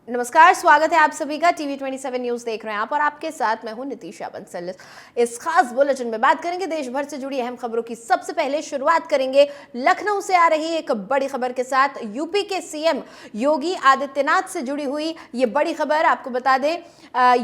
नमस्कार, स्वागत है आप सभी का। टीवी 27 न्यूज देख रहे हैं आप और आपके साथ मैं हूं नितीशा बंसल। इस खास बुलेटिन में बात करेंगे देश भर से जुड़ी अहम खबरों की। सबसे पहले शुरुआत करेंगे लखनऊ से आ रही एक बड़ी खबर के साथ। यूपी के सीएम योगी आदित्यनाथ से जुड़ी हुई ये बड़ी खबर आपको बता दें,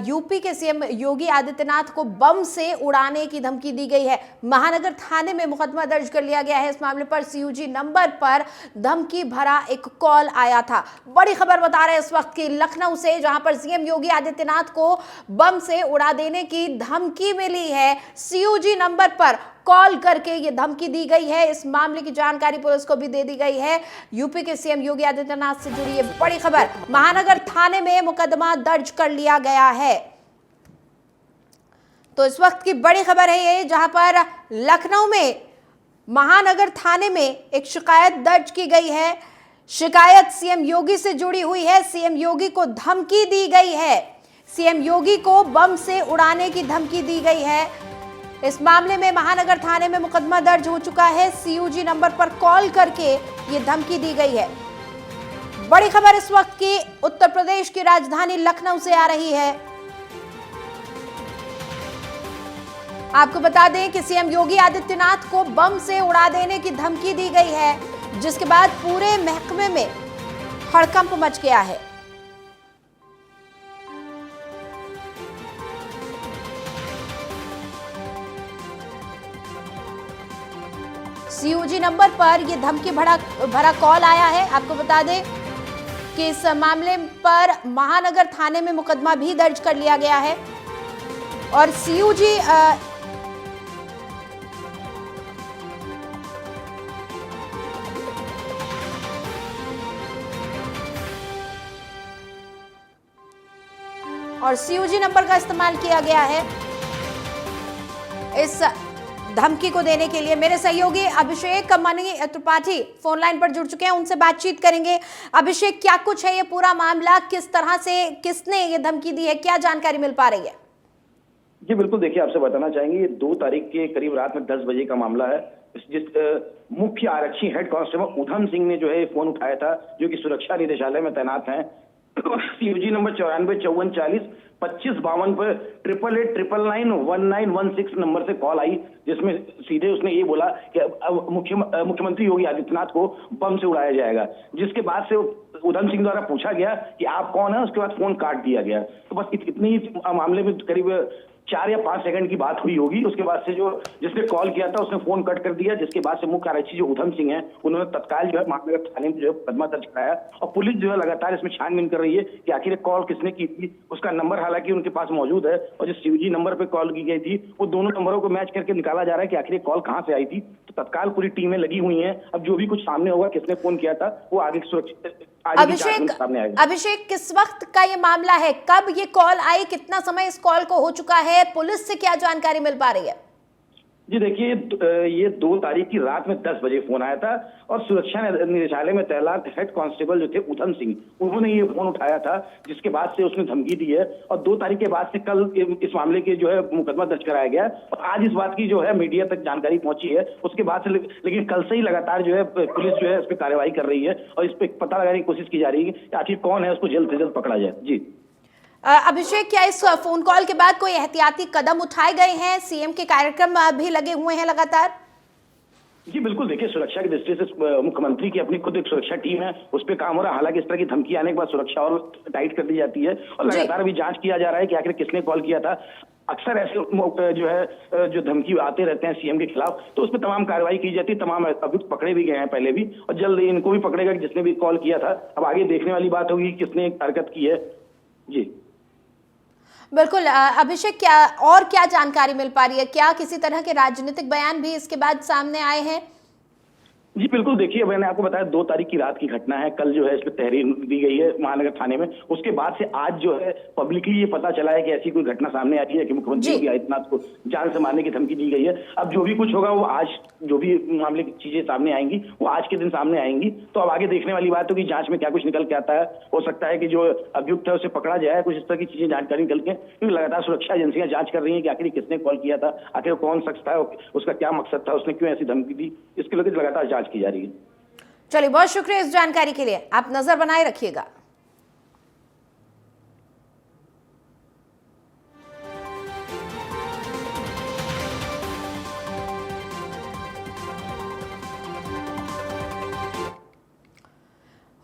यूपी के सीएम योगी आदित्यनाथ को बम से उड़ाने की धमकी दी गई है। महानगर थाने में मुकदमा दर्ज कर लिया गया है। इस मामले पर सीयूजी नंबर पर धमकी भरा एक कॉल आया था। बड़ी खबर बता रहे हैं इस वक्त की लखनऊ से, जहां पर सीएम योगी आदित्यनाथ को बम से उड़ा देने की धमकी मिली है। सीयूजी नंबर पर कॉल करके ये धमकी दी गई है। इस मामले की जानकारी पुलिस को भी दे दी गई है। यूपी के सीएम योगी आदित्यनाथ से जुड़ी ये बड़ी खबर। महानगर थाने में मुकदमा दर्ज कर लिया गया है। तो इस वक्त की बड़ी खबर है ये, जहां पर लखनऊ में महानगर थाने में एक शिकायत दर्ज की गई है। शिकायत सीएम योगी से जुड़ी हुई है। सीएम योगी को धमकी दी गई है। सीएम योगी को बम से उड़ाने की धमकी दी गई है। इस मामले में महानगर थाने में मुकदमा दर्ज हो चुका है। सीयूजी नंबर पर कॉल करके ये धमकी दी गई है। बड़ी खबर इस वक्त की उत्तर प्रदेश की राजधानी लखनऊ से आ रही है। आपको बता दें कि सीएम योगी आदित्यनाथ को बम से उड़ा देने की धमकी दी गई है, जिसके बाद पूरे महकमे में हड़कंप मच गया है। सीयूजी नंबर पर यह धमकी भरा कॉल आया है। आपको बता दें कि इस मामले पर महानगर थाने में मुकदमा भी दर्ज कर लिया गया है और सीयूजी नंबर का इस्तेमाल किया गया है इस धमकी को देने के लिए। मेरे सहयोगी अभिषेक मनी त्रिपाठी फोन लाइन पर जुड़ चुके हैं, उनसे बातचीत करेंगे। अभिषेक, क्या कुछ है ये पूरा मामला, किस तरह से किसने ये धमकी दी है, क्या जानकारी मिल पा रही है? जी बिल्कुल, देखिए आपसे बताना चाहेंगे, ये 2 तारीख के करीब रात में 10 बजे का मामला है। जिस मुख्य आरक्षी हेड कांस्टेबल उधम सिंह ने जो है फोन उठाया था, जो कि सुरक्षा निदेशालय में तैनात हैं। सीयूजी नंबर 945440 2552 पर 8889991916 नंबर से कॉल आई, जिसमें सीधे उसने ये बोला कि अब मुख्यमंत्री योगी आदित्यनाथ को बम से उड़ाया जाएगा। जिसके बाद से उधम सिंह द्वारा पूछा गया कि आप कौन है, उसके बाद फोन काट दिया गया। तो बस इतनी ही मामले में करीब 4 या 5 सेकंड की बात हुई होगी। उसके बाद से जो जिसने कॉल किया था उसने फोन कट कर दिया, जिसके बाद से मुख्य आरक्षी जो उधम सिंह है उन्होंने तत्काल जो है महानगर थाने में जो है मुकदमा दर्ज कराया और पुलिस जो है लगातार इसमें छानबीन कर रही है कि आखिर कॉल किसने की थी। उसका नंबर हालांकि उनके पास मौजूद है और जो सीयूजी नंबर पे कॉल की गई थी वो दोनों नंबरों को मैच करके निकाला जा रहा है कि आखिर कॉल कहां से आई थी। तो तत्काल पूरी टीमें लगी हुई हैं। अब जो भी कुछ सामने होगा, किसने फोन किया था, वो आगे सुरक्षित अभिषेक, किस वक्त का ये मामला है, कब ये कॉल आई, कितना समय इस कॉल को हो चुका है, पुलिस से क्या जानकारी मिल पा रही है? जी देखिए, ये 2 तारीख की रात में 10 बजे फोन आया था और सुरक्षा निदेशालय में तैनात हेड कांस्टेबल जो थे उधम सिंह, उन्होंने ये फोन उठाया था, जिसके बाद से उसने धमकी दी है। और 2 तारीख के बाद से कल इस मामले के जो है मुकदमा दर्ज कराया गया और आज इस बात की जो है मीडिया तक जानकारी पहुंची है। उसके बाद से लेकिन कल से ही लगातार जो है पुलिस जो है इस पर कार्रवाई कर रही है और इस पर पता लगाने की कोशिश की जा रही है कि आखिर कौन है, उसको जल्द से जल्द पकड़ा जाए। जी अभिषेक, क्या इस फोन कॉल के बाद कोई एहतियाती कदम उठाए गए हैं? सीएम के कार्यक्रम भी लगे हुए हैं लगातार। जी बिल्कुल, देखिए सुरक्षा की दृष्टि से मुख्यमंत्री की अपनी खुद एक सुरक्षा टीम है, उस पर काम हो रहा है। हालांकि इस तरह की धमकी आने के बाद सुरक्षा और टाइट कर दी जाती है और लगातार भी जांच किया जा रहा है कि आखिर किसने कॉल किया था। अक्सर ऐसे जो है जो धमकी आते रहते हैं सीएम के खिलाफ, तो उस पर तमाम कार्रवाई की जाती है। तमाम अभियुक्त पकड़े भी गए हैं पहले भी और जल्द इनको भी पकड़ेगा जिसने भी कॉल किया था। अब आगे देखने वाली बात होगी किसने हरकत की है। जी बिल्कुल अभिषेक, क्या जानकारी मिल पा रही है? क्या किसी तरह के राजनीतिक बयान भी इसके बाद सामने आए हैं? जी बिल्कुल, देखिए मैंने आपको बताया 2 तारीख की रात की घटना है। कल जो है इस पर तहरीर दी गई है महानगर थाने में। उसके बाद से आज जो है पब्लिकली ये पता चला है कि ऐसी कोई घटना सामने आई है कि मुख्यमंत्री योगी आदित्यनाथ को जान से मारने की धमकी दी गई है। अब जो भी कुछ होगा वो आज, जो भी मामले की चीजें सामने आएंगी वो आज के दिन सामने आएंगी। तो अब आगे देखने वाली बात होगी जांच में क्या कुछ निकल के आता है। हो सकता है कि जो अभियुक्त है उसे पकड़ा जाए, कुछ इस तरह की चीजें जानकारी निकल के, क्योंकि लगातार सुरक्षा एजेंसियां जांच कर रही है कि आखिर किसने कॉल किया था, आखिर कौन शख्स था, उसका क्या मकसद था, उसने क्यों ऐसी धमकी दी, इसके लेकर लगातार जांच की जा रही है। चलिए, बहुत शुक्रिया इस जानकारी के लिए। आप नजर बनाए रखिएगा।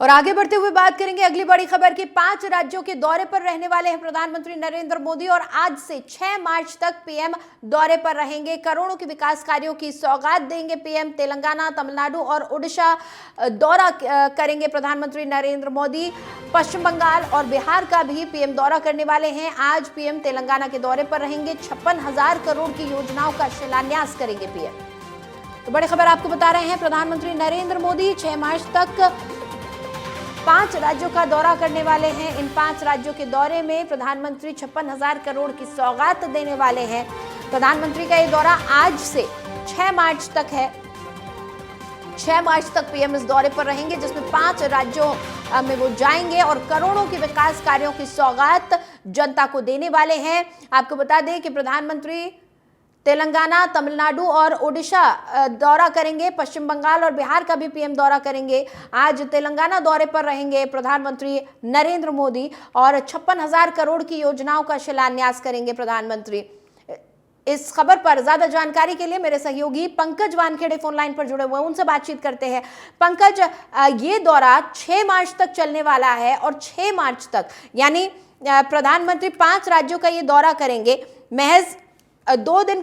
और आगे बढ़ते हुए बात करेंगे अगली बड़ी खबर की। 5 राज्यों के दौरे पर रहने वाले हैं प्रधानमंत्री नरेंद्र मोदी और आज से 6 मार्च तक पीएम दौरे पर रहेंगे। करोड़ों के विकास कार्यों की सौगात देंगे पीएम। तेलंगाना, तमिलनाडु और ओडिशा दौरा करेंगे प्रधानमंत्री नरेंद्र मोदी। पश्चिम बंगाल और बिहार का भी पीएम दौरा करने वाले हैं। आज पीएम तेलंगाना के दौरे पर रहेंगे। 56,000 करोड़ की योजनाओं का शिलान्यास करेंगे पीएम। तो बड़ी खबर आपको बता रहे हैं, प्रधानमंत्री नरेंद्र मोदी 6 मार्च तक 5 राज्यों का दौरा करने वाले हैं। इन 5 राज्यों के दौरे में प्रधानमंत्री 56,000 करोड़ की सौगात देने वाले हैं। प्रधानमंत्री का ये दौरा आज से 6 मार्च तक है। 6 मार्च तक पीएम इस दौरे पर रहेंगे, जिसमें 5 राज्यों में वो जाएंगे और करोड़ों के विकास कार्यों की सौगात जनता को देने वाले हैं। आपको बता दें कि प्रधानमंत्री तेलंगाना, तमिलनाडु और ओडिशा दौरा करेंगे। पश्चिम बंगाल और बिहार का भी पीएम दौरा करेंगे। आज तेलंगाना दौरे पर रहेंगे प्रधानमंत्री नरेंद्र मोदी और 56,000 करोड़ की योजनाओं का शिलान्यास करेंगे प्रधानमंत्री। इस खबर पर ज्यादा जानकारी के लिए मेरे सहयोगी पंकज वानखेड़े फोन लाइन पर जुड़े हुए हैं, उनसे बातचीत करते हैं। पंकज, ये दौरा 6 मार्च तक चलने वाला है और 6 मार्च तक यानी प्रधानमंत्री 5 राज्यों का ये दौरा करेंगे। महज 3 दिन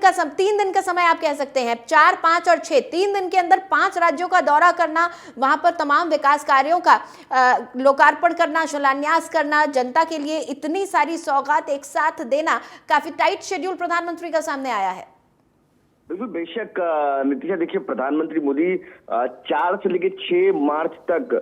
का समय आप कह सकते हैं। 4, 5 और 6, 3 दिन के अंदर 5 राज्यों का दौरा करना, वहां पर तमाम विकास कार्यों का लोकार्पण करना, शिलान्यास करना, जनता के लिए इतनी सारी सौगात एक साथ देना, काफी टाइट शेड्यूल प्रधानमंत्री का सामने आया है। बिल्कुल, बेशक नितिशा, देखिए प्रधानमंत्री मोदी 4 से लेकर 6 मार्च तक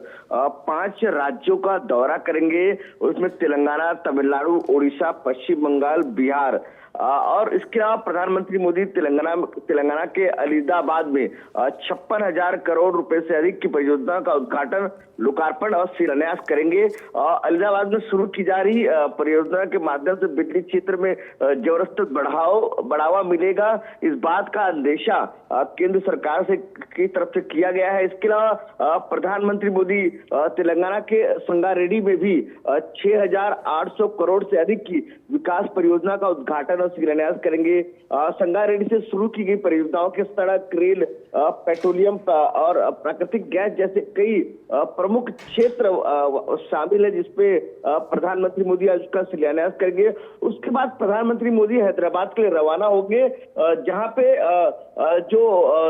5 राज्यों का दौरा करेंगे। उसमें तेलंगाना, तमिलनाडु, उड़ीसा, पश्चिम बंगाल, बिहार और इसके अलावा प्रधानमंत्री मोदी तेलंगाना के अलीदाबाद में 56,000 करोड़ रुपए से अधिक की परियोजना का उद्घाटन, लोकार्पण और शिलान्यास करेंगे। अलीदाबाद में शुरू की जा रही परियोजना के माध्यम से बिजली क्षेत्र में जबरदस्त बढ़ावा मिलेगा। इस बात का अंदेशा केंद्र सरकार की तरफ से किया गया है। इसके अलावा प्रधानमंत्री मोदी तेलंगाना के संगारेड्डी में भी 6,800 करोड़ से अधिक की विकास परियोजना का उद्घाटन और शिलान्यास करेंगे। संगारेड्डी से शुरू की गई परियोजनाओं के सड़क, रेल, पेट्रोलियम और प्राकृतिक गैस जैसे कई प्रमुख क्षेत्र शामिल है, जिसपे प्रधानमंत्री मोदी आज उसका शिलान्यास करेंगे। उसके बाद प्रधानमंत्री मोदी हैदराबाद के लिए रवाना होंगे, जहां पे जो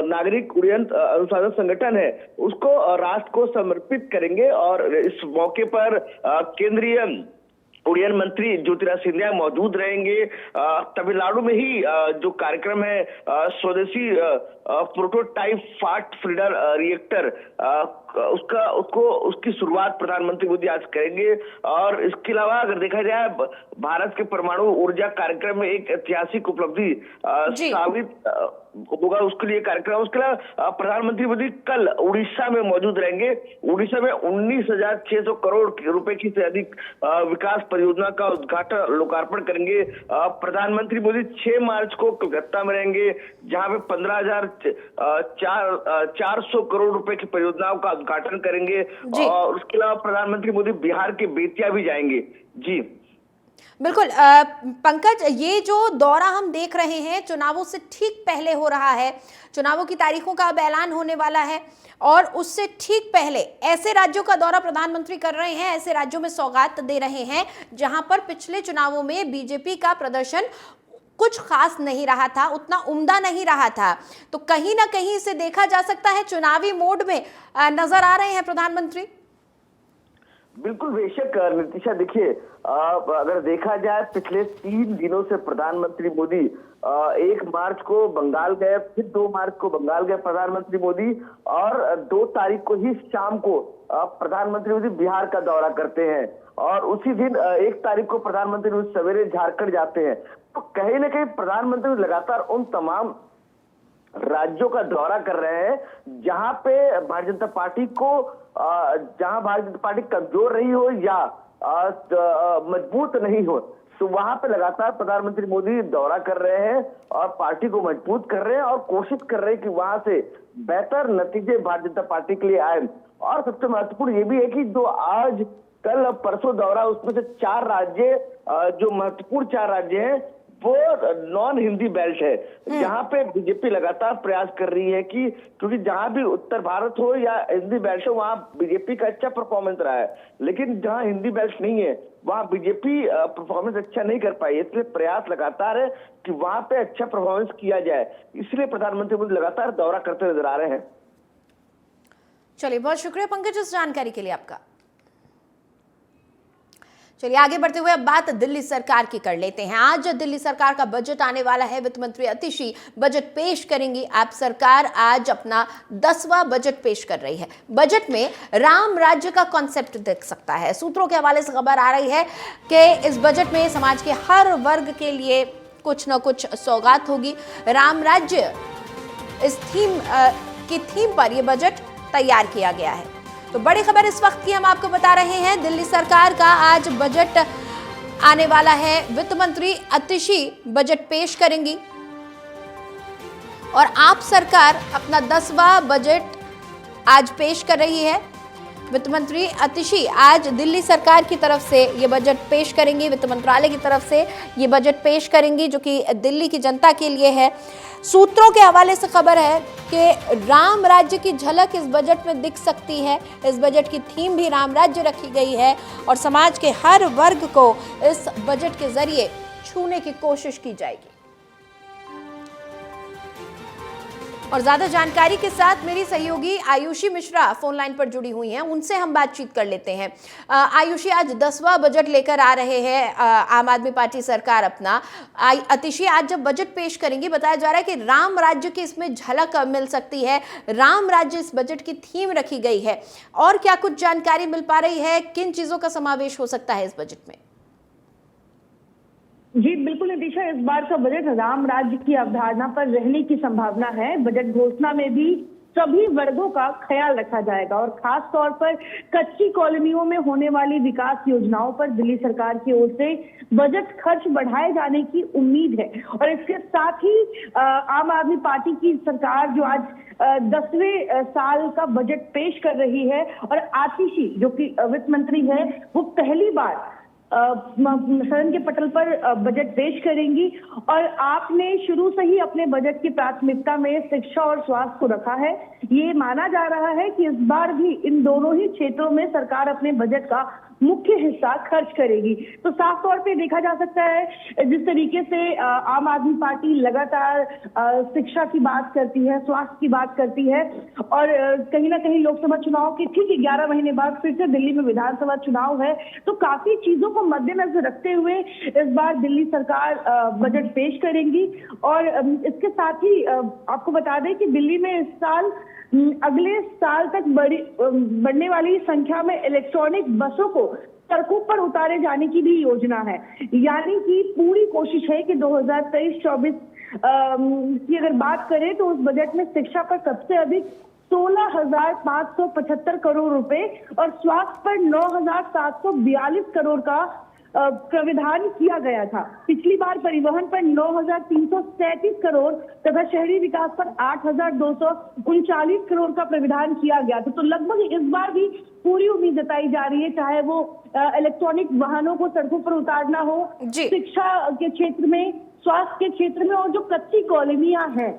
नागरिक उड्डयन अनुसंधान संगठन है उसको राष्ट्र को समर्पित करेंगे। और इस मौके पर केंद्रीय उड्डयन मंत्री ज्योतिरादित्य सिंधिया मौजूद रहेंगे। तमिलनाडु में ही जो कार्यक्रम है, स्वदेशी प्रोटोटाइप फास्ट फीडर रिएक्टर, उसकी शुरुआत प्रधानमंत्री मोदी आज करेंगे। और इसके अलावा अगर देखा जाए, भारत के परमाणु ऊर्जा कार्यक्रम में एक ऐतिहासिक उपलब्धि साबित होगा, उसके लिए कार्यक्रम। उसके अलावा प्रधानमंत्री मोदी कल उड़ीसा में मौजूद रहेंगे। उड़ीसा में 19,600 करोड़ रुपए की से अधिक विकास परियोजना का उद्घाटन, लोकार्पण करेंगे। प्रधानमंत्री मोदी 6 मार्च को कोलकाता में रहेंगे, जहां पे 15,400 करोड़ रुपए की परियोजनाओं का उद्घाटन करेंगे। और उसके अलावा प्रधानमंत्री मोदी बिहार के बेतिया भी जाएंगे। जी बिल्कुल पंकज, ये जो दौरा हम देख रहे हैं चुनावों से ठीक पहले हो रहा है। चुनावों की तारीखों का अब ऐलान होने वाला है और उससे ठीक पहले ऐसे राज्यों का दौरा प्रधानमंत्री कर रहे हैं, ऐसे राज्यों में सौगात दे रहे हैं जहां पर पिछले चुनावों में बीजेपी का प्रदर्शन कुछ खास नहीं रहा था, उतना उम्दा नहीं रहा था। तो कहीं ना कहीं इसे देखा जा सकता है चुनावी मोड में नजर आ रहे हैं प्रधानमंत्री। बिल्कुल, बेशक नितिशा, देखिए अगर देखा जाए, पिछले 3 दिनों से प्रधानमंत्री मोदी 1 मार्च को बंगाल गए, फिर 2 मार्च को बंगाल गए प्रधानमंत्री मोदी, और 2 तारीख को ही शाम को प्रधानमंत्री मोदी बिहार का दौरा करते हैं। और उसी दिन 1 तारीख को प्रधानमंत्री मोदी सवेरे झारखंड जाते हैं। तो कहीं ना कहीं प्रधानमंत्री लगातार उन तमाम राज्यों का दौरा कर रहे हैं जहां पे भारतीय जनता पार्टी कमजोर रही हो या मजबूत नहीं हो, तो वहां पे लगातार प्रधानमंत्री मोदी दौरा कर रहे हैं और पार्टी को मजबूत कर रहे हैं और कोशिश कर रहे हैं कि वहां से बेहतर नतीजे भारतीय जनता पार्टी के लिए आए। और सबसे महत्वपूर्ण ये भी है कि जो आज कल परसों दौरा, उसमें से 4 राज्य जो महत्वपूर्ण 4 राज्य हैं, वो नॉन हिंदी बेल्ट है, जहाँ पे बीजेपी लगातार प्रयास कर रही है कि क्योंकि जहाँ भी उत्तर भारत हो या हिंदी बेल्ट हो वहाँ बीजेपी का अच्छा परफॉर्मेंस रहा है, लेकिन जहाँ हिंदी बेल्ट नहीं है वहाँ बीजेपी परफॉर्मेंस अच्छा नहीं कर पाई। इसलिए प्रयास लगातार है कि वहाँ पे अच्छा परफॉर्मेंस किया जाए, इसलिए प्रधानमंत्री मोदी लगातार दौरा करते नजर आ रहे हैं। चलिए, बहुत शुक्रिया पंकज इस जानकारी के लिए आपका। चलिए आगे बढ़ते हुए अब बात दिल्ली सरकार की कर लेते हैं। आज दिल्ली सरकार का बजट आने वाला है। वित्त मंत्री अतिशी बजट पेश करेंगी। आप सरकार आज अपना 10वां बजट पेश कर रही है। बजट में राम राज्य का कॉन्सेप्ट दिख सकता है। सूत्रों के हवाले से खबर आ रही है कि इस बजट में समाज के हर वर्ग के लिए कुछ न कुछ सौगात होगी। राम राज्य इस थीम पर यह बजट तैयार किया गया है। तो बड़ी खबर इस वक्त की हम आपको बता रहे हैं। दिल्ली सरकार का आज बजट आने वाला है। वित्त मंत्री अतिशी बजट पेश करेंगी और आप सरकार अपना 10वां बजट आज पेश कर रही है। वित्त मंत्री अतिशी आज दिल्ली सरकार की तरफ से ये बजट पेश करेंगी, वित्त मंत्रालय की तरफ से ये बजट पेश करेंगी जो कि दिल्ली की जनता के लिए है। सूत्रों के हवाले से खबर है कि राम राज्य की झलक इस बजट में दिख सकती है। इस बजट की थीम भी राम राज्य रखी गई है और समाज के हर वर्ग को इस बजट के जरिए छूने की कोशिश की जाएगी। और ज्यादा जानकारी के साथ मेरी सहयोगी आयुषी मिश्रा फोन लाइन पर जुड़ी हुई हैं, उनसे हम बातचीत कर लेते हैं। आयुषी, आज 10वां बजट लेकर आ रहे हैं आम आदमी पार्टी सरकार अपना। अतिशी आज जब बजट पेश करेंगी, बताया जा रहा है कि राम राज्य की इसमें झलक मिल सकती है। राम राज्य इस बजट की थीम रखी गई है। और क्या कुछ जानकारी मिल पा रही है, किन चीजों का समावेश हो सकता है इस बजट में? जी बिल्कुल नितिशा, इस बार का बजट राम राज्य की अवधारणा पर रहने की संभावना है। बजट घोषणा में भी सभी वर्गों का ख्याल रखा जाएगा और खास तौर पर कच्ची कॉलोनियों में होने वाली विकास योजनाओं पर दिल्ली सरकार की ओर से बजट खर्च बढ़ाए जाने की उम्मीद है। और इसके साथ ही आम आदमी पार्टी की सरकार जो आज 10वें साल का बजट पेश कर रही है और आतिशी जो कि वित्त मंत्री है वो पहली बार सदन के पटल पर बजट पेश करेंगी। और आपने शुरू से ही अपने बजट की प्राथमिकता में शिक्षा और स्वास्थ्य को रखा है। ये माना जा रहा है कि इस बार भी इन दोनों ही क्षेत्रों में सरकार अपने बजट का मुख्य हिस्सा खर्च करेगी। तो साफ तौर पे देखा जा सकता है जिस तरीके से आम आदमी पार्टी लगातार शिक्षा की बात करती है, स्वास्थ्य की बात करती है और कहीं ना कहीं लोकसभा चुनाव के ठीक 11 महीने बाद फिर से दिल्ली में विधानसभा चुनाव है, तो काफी चीजों को मद्देनजर रखते हुए इस बार दिल्ली सरकार बजट पेश करेंगी। और इसके साथ ही आपको बता दें कि दिल्ली में इस साल अगले साल तक बढ़ने वाली संख्या में इलेक्ट्रॉनिक बसों को सड़कों पर उतारे जाने की भी योजना है। यानी कि पूरी कोशिश है कि 2023-24 की अगर बात करें तो उस बजट में शिक्षा पर सबसे अधिक 16,575 करोड़ रुपए और स्वास्थ्य पर 9,742 करोड़ का प्राविधान किया गया था। पिछली बार परिवहन पर 9,337 करोड़ तथा शहरी विकास पर 8,239 करोड़ का प्राविधान किया गया था। तो लगभग इस बार भी पूरी उम्मीद जताई जा रही है, चाहे वो इलेक्ट्रॉनिक वाहनों को सड़कों पर उतारना हो, शिक्षा के क्षेत्र में, स्वास्थ्य के क्षेत्र में और जो कच्ची कॉलोनियां हैं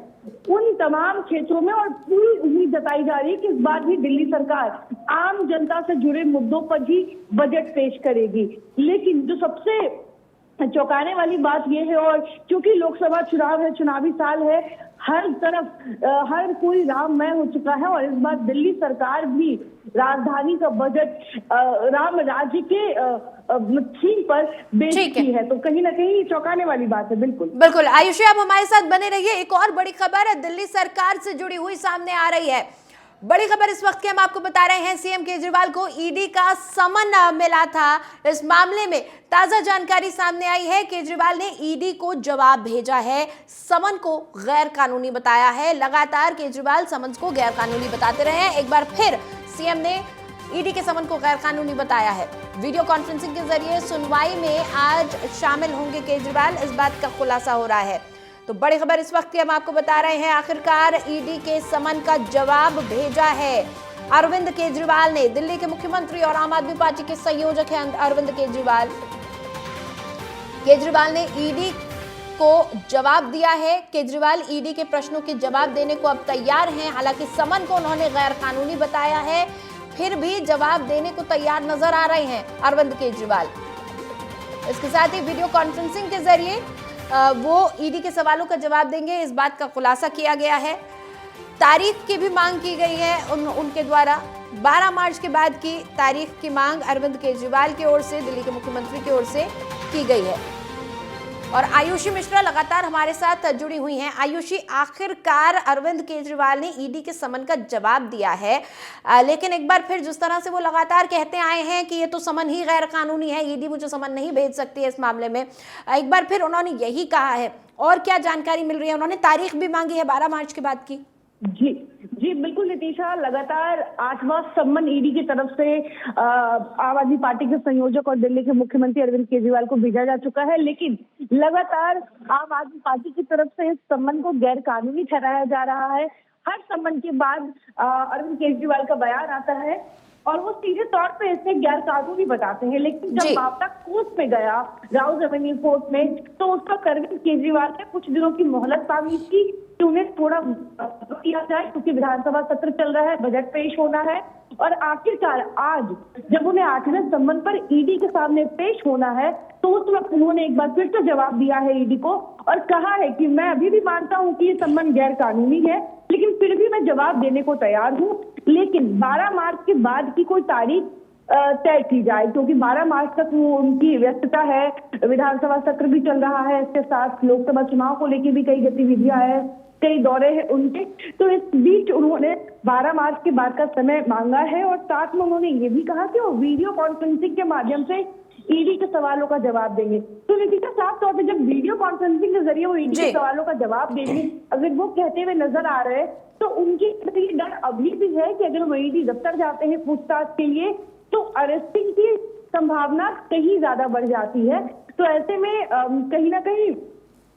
उन तमाम क्षेत्रों में। और पूरी उम्मीद जताई जा रही है कि इस बार भी दिल्ली सरकार आम जनता से जुड़े मुद्दों पर ही बजट पेश करेगी। लेकिन जो सबसे चौंकाने वाली बात यह है, और क्योंकि लोकसभा चुनाव है, चुनावी साल है, हर तरफ हर कोई राममय हो चुका है और इस बार दिल्ली सरकार भी राजधानी का बजट राम राज्य के थीम पर बेचती है। तो कहीं ना कहीं चौंकाने वाली बात है। बिल्कुल बिल्कुल आयुषी, आप हमारे साथ बने रहिए। एक और बड़ी खबर है दिल्ली सरकार से जुड़ी हुई सामने आ रही है। बड़ी खबर इस वक्त की हम आपको बता रहे हैं, सीएम केजरीवाल को ईडी का समन मिला था। इस मामले में ताजा जानकारी सामने आई है। केजरीवाल ने ईडी को जवाब भेजा है, समन को गैर कानूनी बताया है। लगातार केजरीवाल समन को गैर कानूनी बताते रहे हैं। एक बार फिर सीएम ने ईडी के समन को गैर कानूनी बताया है। वीडियो कॉन्फ्रेंसिंग के जरिए सुनवाई में आज शामिल होंगे केजरीवाल, इस बात का खुलासा हो रहा है। तो बड़ी खबर इस वक्त की हम आपको बता रहे हैं, आखिरकार ईडी के समन का जवाब भेजा है अरविंद केजरीवाल ने। दिल्ली के मुख्यमंत्री और आम आदमी पार्टी के संयोजक हैं अरविंद केजरीवाल। केजरीवाल ने ईडी को जवाब दिया है। केजरीवाल ईडी के प्रश्नों के जवाब देने को अब तैयार हैं। हालांकि समन को उन्होंने गैर कानूनी बताया है, फिर भी जवाब देने को तैयार नजर आ रहे हैं अरविंद केजरीवाल। इसके साथ ही वीडियो कॉन्फ्रेंसिंग के जरिए वो ईडी के सवालों का जवाब देंगे, इस बात का खुलासा किया गया है। तारीख की भी मांग की गई है उनके द्वारा। 12 मार्च के बाद की तारीख की मांग अरविंद केजरीवाल की ओर से, दिल्ली के मुख्यमंत्री की ओर से की गई है। और आयुषी मिश्रा लगातार हमारे साथ जुड़ी हुई हैं। आयुषी, आखिरकार अरविंद केजरीवाल ने ईडी के समन का जवाब दिया है, लेकिन एक बार फिर जिस तरह से वो लगातार कहते आए हैं कि ये तो समन ही गैर कानूनी है, ईडी मुझे समन नहीं भेज सकती है इस मामले में, एक बार फिर उन्होंने यही कहा है। और क्या जानकारी मिल रही है? उन्होंने तारीख भी मांगी है 12 मार्च के बाद की। जी बिल्कुल नितीशा, लगातार 8वां सम्मन ईडी की तरफ से आम आदमी पार्टी के संयोजक और दिल्ली के मुख्यमंत्री अरविंद केजरीवाल को भेजा जा चुका है, लेकिन लगातार आम आदमी पार्टी की तरफ से इस सम्मन को गैर कानूनी ठहराया जा रहा है। हर सम्मन के बाद अरविंद केजरीवाल का बयान आता है और वो सीधे तौर पे इसे गैर कानूनी बताते हैं, लेकिन जब मामला कोर्ट में गया, राउज एवेन्यू कोर्ट में, तो उसका अरविंद केजरीवाल ने कुछ दिनों की मोहलत मांगी थी कि उन्हें थोड़ा किया जाए, क्योंकि विधानसभा सत्र चल रहा है, बजट पेश होना है। और आखिरकार आज जब उन्हें 8वें सम्मन पर ईडी के सामने पेश होना है, तो उस वक्त उन्होंने एक बार फिर से जवाब दिया है ईडी को और कहा है कि मैं अभी भी मानता हूं कि ये सम्मन गैर कानूनी है, लेकिन फिर भी मैं जवाब देने को तैयार हूं, लेकिन 12 मार्च के बाद की कोई तारीख तय की जाए, क्योंकि 12 मार्च तक वो उनकी व्यस्तता है, विधानसभा सत्र भी चल रहा है, इसके साथ लोकसभा चुनाव को लेकर भी कई गतिविधियां हैं, कई दौरे हैं उनके। तो इस बीच उन्होंने 12 मार्च के बाद का समय मांगा है और साथ में उन्होंने ये भी कहा कि वो वीडियो कॉन्फ्रेंसिंग के माध्यम से ईडी के सवालों का जवाब देंगे। तो नितीशा, साफ तौर पे जब वीडियो कॉन्फ्रेंसिंग के जरिए वो ईडी के सवालों का जवाब देंगे, अगर वो कहते हुए नजर आ रहे हैं, तो उनकी डर अभी भी है कि अगर वो ईडी दफ्तर जाते हैं पूछताछ के लिए, तो अरेस्टिंग की संभावना कहीं ज्यादा बढ़ जाती है। तो ऐसे में कहीं ना कहीं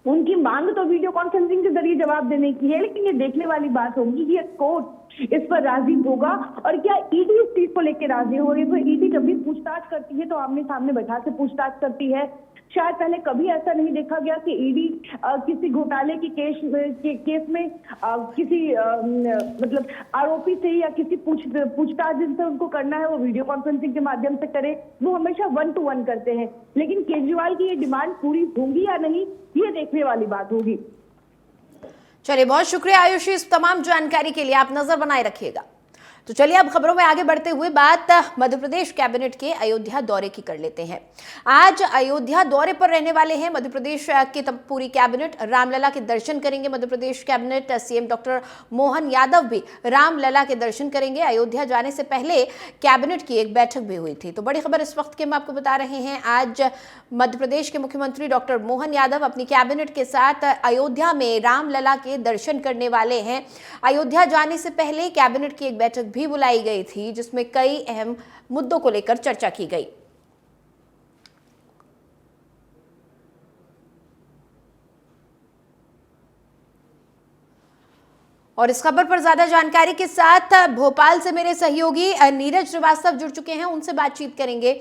उनकी मांग तो वीडियो कॉन्फ्रेंसिंग के जरिए जवाब देने की है, लेकिन ये देखने वाली बात होगी कि कोर्ट इस पर राजी होगा और क्या ईडी इस चीज को लेकर राजी होगी। तो ईडी जब भी पूछताछ करती है तो आमने सामने बैठा के पूछताछ करती है। शायद पहले कभी ऐसा नहीं देखा गया कि ईडी किसी घोटाले की केस में किसी मतलब आरोपी से या किसी पूछताछ जिनसे उनको करना है वो वीडियो कॉन्फ्रेंसिंग के माध्यम से करे, वो हमेशा 1 to 1 करते हैं। लेकिन केजरीवाल की ये डिमांड पूरी होगी या नहीं, ये देखने वाली बात होगी। चलिए, बहुत शुक्रिया आयुषी इस तमाम जानकारी के लिए, आप नजर बनाए रखिएगा। तो चलिए अब खबरों में आगे बढ़ते हुए बात मध्य प्रदेश कैबिनेट के अयोध्या दौरे की कर लेते हैं। आज अयोध्या दौरे पर रहने वाले हैं मध्य प्रदेश की पूरी कैबिनेट। रामलला के दर्शन करेंगे Madhya Pradesh cabinet. CM doctor Mohan Yadav भी रामलला के दर्शन करेंगे। अयोध्या जाने से पहले कैबिनेट की एक बैठक भी हुई थी। तो बड़ी खबर इस वक्त की हम आपको बता रहे हैं। आज मध्य प्रदेश के मुख्यमंत्री डॉक्टर मोहन यादव अपनी कैबिनेट के साथ अयोध्या में रामलला के दर्शन करने वाले हैं। अयोध्या जाने से पहले कैबिनेट की एक बैठक भी बुलाई गई थी, जिसमें कई अहम मुद्दों को लेकर चर्चा की गई। और इस खबर पर ज्यादा जानकारी के साथ भोपाल से मेरे सहयोगी नीरज श्रीवास्तव जुड़ चुके हैं, उनसे बातचीत करेंगे।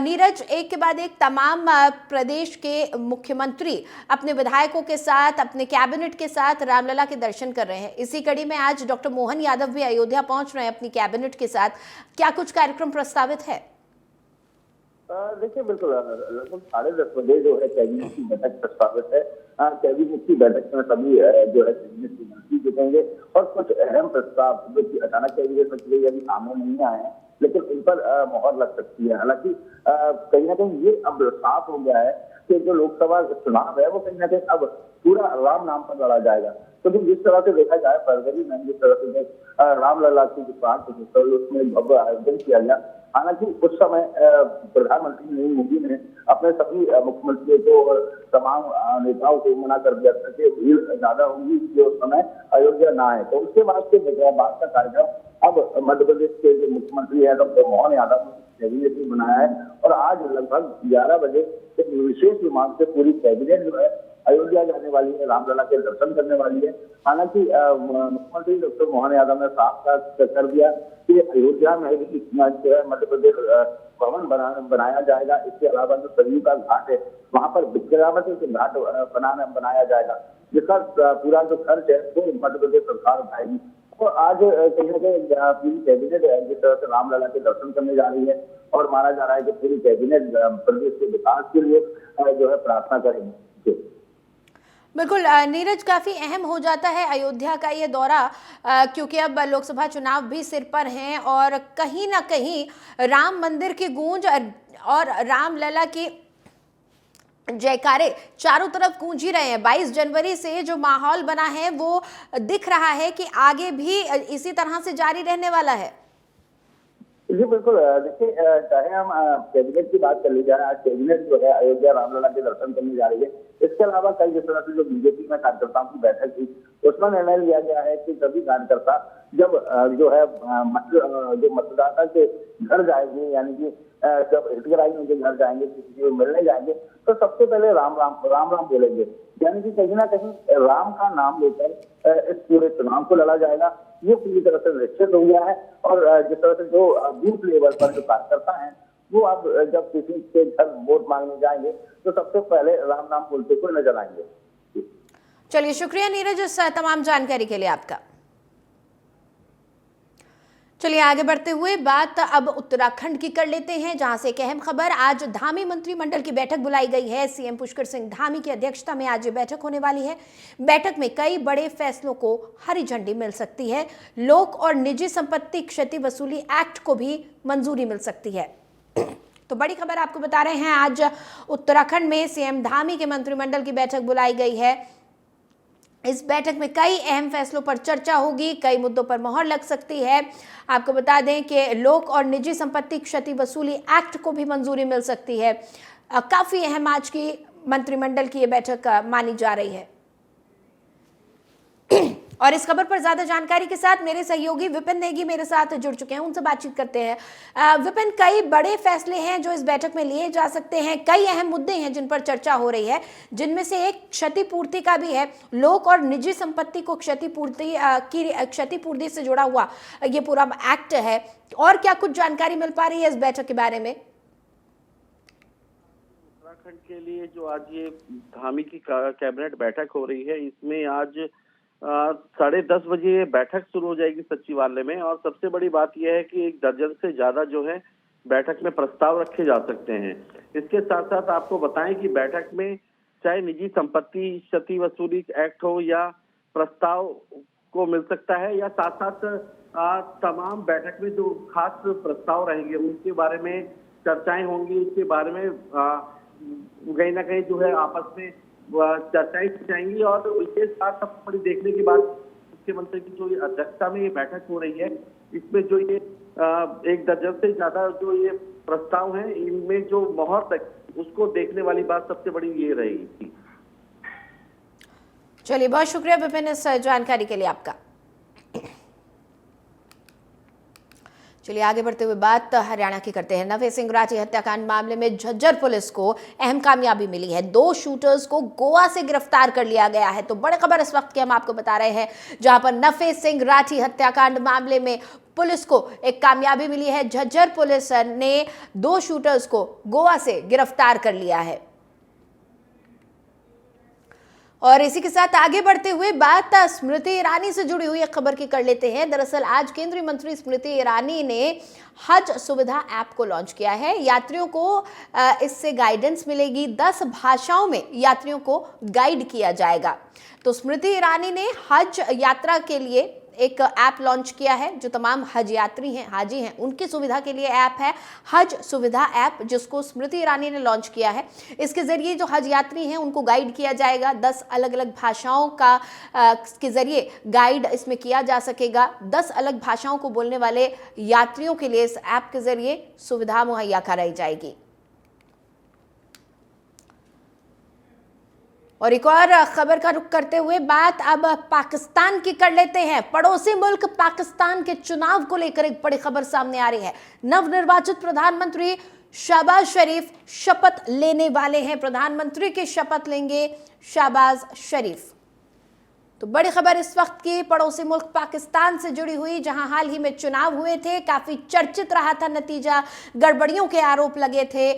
नीरज, एक के बाद एक तमाम प्रदेश के मुख्यमंत्री अपने विधायकों के साथ, अपने कैबिनेट के साथ रामलला के दर्शन कर रहे हैं। इसी कड़ी में आज डॉक्टर मोहन यादव भी अयोध्या पहुंच रहे हैं अपनी कैबिनेट के साथ। क्या कुछ कार्यक्रम प्रस्तावित है? देखिए, बिल्कुल लगभग 10:30 बजे जो है कैबिनेट की बैठक प्रस्तावित है। कैबिनेट की बैठक में सभी जो है कैबिनेट की मंत्री जुटेंगे और कुछ अहम प्रस्ताव जो कि अचानक कैबिनेट में चले अभी सामने नहीं आए हैं, लेकिन उन पर मोहर लग सकती है। हालांकि कहीं ना कहीं ये अब साफ हो गया है कि जो लोकसभा चुनाव है वो कहीं ना कहीं अब पूरा राम नाम पर लड़ा जाएगा। क्योंकि जिस तरह से देखा जाए फरवरी में जिस तरह से रामलला की जो प्रांत उसमें भव्य आयोजन किया गया, हालांकि उस समय प्रधानमंत्री नरेंद्र मोदी ने अपने सभी मुख्यमंत्रियों को और तमाम नेताओं को मना कर दिया था कि भीड़ ज्यादा होगी कि उस समय अयोध्या ना आए। तो उसके बाद का कार्यक्रम अब मध्य प्रदेश के जो मुख्यमंत्री है डॉक्टर मोहन यादव ने कैबिनेट में बनाया है और आज लगभग 11 बजे एक विशेष विमान से पूरी कैबिनेट जो है अयोध्या जाने वाली है, रामलला के दर्शन करने वाली है। हालांकि मुख्यमंत्री डॉक्टर मोहन यादव ने साफ साफ कर दिया कि अयोध्या में जो है मध्य प्रदेश भवन बनाया जाएगा। इसके अलावा जो सरयू का घाट है वहां पर विश्रामती के घाट बनाया जाएगा, जिसका पूरा जो खर्च है वो मध्य प्रदेश सरकार उठाएगी। तो आज कहीं ना कहीं पूरी कैबिनेट जिस तरह से रामलला के दर्शन करने जा रही है और माना जा रहा है कि पूरी कैबिनेट प्रदेश के विकास के लिए जो है प्रार्थना करेगी। बिल्कुल नीरज, काफी अहम हो जाता है अयोध्या का ये दौरा, क्योंकि अब लोकसभा चुनाव भी सिर पर हैं और कहीं ना कहीं राम मंदिर की गूंज और रामलला की जयकारे चारों तरफ गूंज ही रहे हैं। 22 जनवरी से जो माहौल बना है वो दिख रहा है कि आगे भी इसी तरह से जारी रहने वाला है। जी बिल्कुल, देखिए चाहे हम कैबिनेट की बात कर ली जाए, आज कैबिनेट जो है अयोध्या रामलला के दर्शन करने जा रही है। इसके अलावा कल जिस तरह से जो बीजेपी में कार्यकर्ताओं की बैठक थी उसमें निर्णय लिया गया है कि सभी कार्यकर्ता जब जो है जो मतदाता के घर जाएंगे, यानी कि जब हितग्राही उनके घर जाएंगे, किसी को मिलने जाएंगे, तो सबसे पहले राम राम बोलेंगे। यानी कि कहीं ना कहीं राम का नाम लेकर इस पूरे चुनाव को लड़ा जाएगा। ये पूरी तरह से निश्चित हो गया है। और जिस तरह से जो बूथ लेवल पर जो कार्यकर्ता हैं वो अब जब किसी के घर वोट मांगने जाएंगे तो सबसे पहले राम नाम बोलते हुए नजर आएंगे। चलिए, शुक्रिया नीरज इस तमाम जानकारी के लिए आपका। चलिए आगे बढ़ते हुए बात अब उत्तराखंड की कर लेते हैं, जहां से एक अहम खबर। आज धामी मंत्रिमंडल की बैठक बुलाई गई है। सीएम पुष्कर सिंह धामी की अध्यक्षता में आज ये बैठक होने वाली है। बैठक में कई बड़े फैसलों को हरी झंडी मिल सकती है। लोक और निजी संपत्ति क्षति वसूली एक्ट को भी मंजूरी मिल सकती है। तो बड़ी खबर आपको बता रहे हैं, आज उत्तराखंड में सीएम धामी के मंत्रिमंडल की बैठक बुलाई गई है। इस बैठक में कई अहम फैसलों पर चर्चा होगी, कई मुद्दों पर मोहर लग सकती है। आपको बता दें कि लोक और निजी संपत्ति क्षति वसूली एक्ट को भी मंजूरी मिल सकती है। काफी अहम आज की मंत्रिमंडल की ये बैठक मानी जा रही है। और इस खबर पर ज्यादा जानकारी के साथ मेरे सहयोगी विपिन नेगी मेरे साथ जुड़ चुके हैं, उनसे बातचीत करते हैं। विपिन, कई बड़े फैसले हैं जो इस बैठक में लिए जा सकते हैं, कई अहम मुद्दे हैं जिन पर चर्चा हो रही है, जिनमें से एक क्षतिपूर्ति का भी है। लोक और निजी संपत्ति को क्षतिपूर्ति से जुड़ा हुआ ये पूरा एक्ट है। और क्या कुछ जानकारी मिल पा रही है इस बैठक के बारे में? उत्तराखंड के लिए जो आज ये धामी की कैबिनेट बैठक हो रही है, इसमें आज 10:30 बजे बैठक शुरू हो जाएगी सचिवालय में। और सबसे बड़ी बात यह है कि 1 दर्जन से ज्यादा जो है बैठक में प्रस्ताव रखे जा सकते हैं। इसके साथ साथ आपको बताएं कि बैठक में चाहे निजी संपत्ति क्षति वसूली एक्ट हो या प्रस्ताव को मिल सकता है, या साथ साथ तमाम बैठक में जो खास प्रस्ताव रहेंगे उनके बारे में चर्चाएं होंगी। उसके बारे में कहीं ना कहीं जो है आपस में चर्चाएं जाएंगी। और इसके साथ सबसे बड़ी देखने की बात, मुख्यमंत्री की जो अध्यक्षता में ये बैठक हो रही है, इसमें जो ये 1 दर्जन से ज्यादा जो ये प्रस्ताव हैं, इनमें जो मोहर लगी उसको देखने वाली बात सबसे बड़ी ये रहेगी। चलिए, बहुत शुक्रिया विपिन इस जानकारी के लिए आपका। चलिए आगे बढ़ते हुए बात हरियाणा की करते हैं। नवे सिंह राठी हत्याकांड मामले में झज्जर पुलिस को अहम कामयाबी मिली है। 2 शूटर्स को गोवा से गिरफ्तार कर लिया गया है। तो बड़ी खबर इस वक्त की हम आपको बता रहे हैं, जहां पर नवे सिंह राठी हत्याकांड मामले में पुलिस को एक कामयाबी मिली है। झज्जर पुलिस ने 2 शूटर्स को गोवा से गिरफ्तार कर लिया है। और इसी के साथ आगे बढ़ते हुए बात स्मृति ईरानी से जुड़ी हुई एक खबर की कर लेते हैं। दरअसल आज केंद्रीय मंत्री स्मृति ईरानी ने हज सुविधा ऐप को लॉन्च किया है। यात्रियों को इससे गाइडेंस मिलेगी। 10 भाषाओं में यात्रियों को गाइड किया जाएगा। तो स्मृति ईरानी ने हज यात्रा के लिए एक ऐप लॉन्च किया है, जो तमाम हज यात्री हैं, हाजी हैं, उनकी सुविधा के लिए ऐप है हज सुविधा ऐप, जिसको स्मृति ईरानी ने लॉन्च किया है। इसके जरिए जो हज यात्री हैं उनको गाइड किया जाएगा। 10 अलग अलग भाषाओं का के जरिए गाइड इसमें किया जा सकेगा। 10 अलग भाषाओं को बोलने वाले यात्रियों के लिए इस ऐप के जरिए सुविधा मुहैया कराई जाएगी। और एक और खबर का रुख करते हुए बात अब पाकिस्तान की कर लेते हैं। पड़ोसी मुल्क पाकिस्तान के चुनाव को लेकर एक बड़ी खबर सामने आ रही है। नवनिर्वाचित प्रधानमंत्री शहबाज शरीफ शपथ लेने वाले हैं। प्रधानमंत्री की शपथ लेंगे शहबाज शरीफ। तो बड़ी खबर इस वक्त की पड़ोसी मुल्क पाकिस्तान से जुड़ी हुई, जहां हाल ही में चुनाव हुए थे। काफी चर्चित रहा था नतीजा, गड़बड़ियों के आरोप लगे थे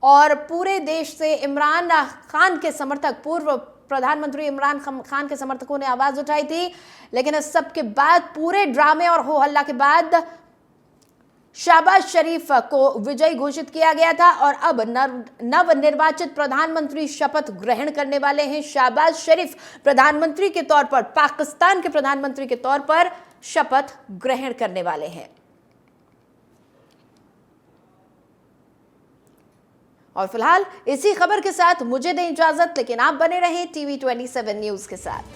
और पूरे देश से इमरान खान के समर्थक, पूर्व प्रधानमंत्री इमरान खान के समर्थकों ने आवाज उठाई थी। लेकिन इस सब के बाद, पूरे ड्रामे और हो हल्ला के बाद शहबाज शरीफ को विजयी घोषित किया गया था और अब नवनिर्वाचित प्रधानमंत्री शपथ ग्रहण करने वाले हैं। शहबाज शरीफ प्रधानमंत्री के तौर पर, पाकिस्तान के प्रधानमंत्री के तौर पर शपथ ग्रहण करने वाले हैं। और फिलहाल इसी खबर के साथ मुझे दें इजाजत, लेकिन आप बने रहें TV27 न्यूज के साथ।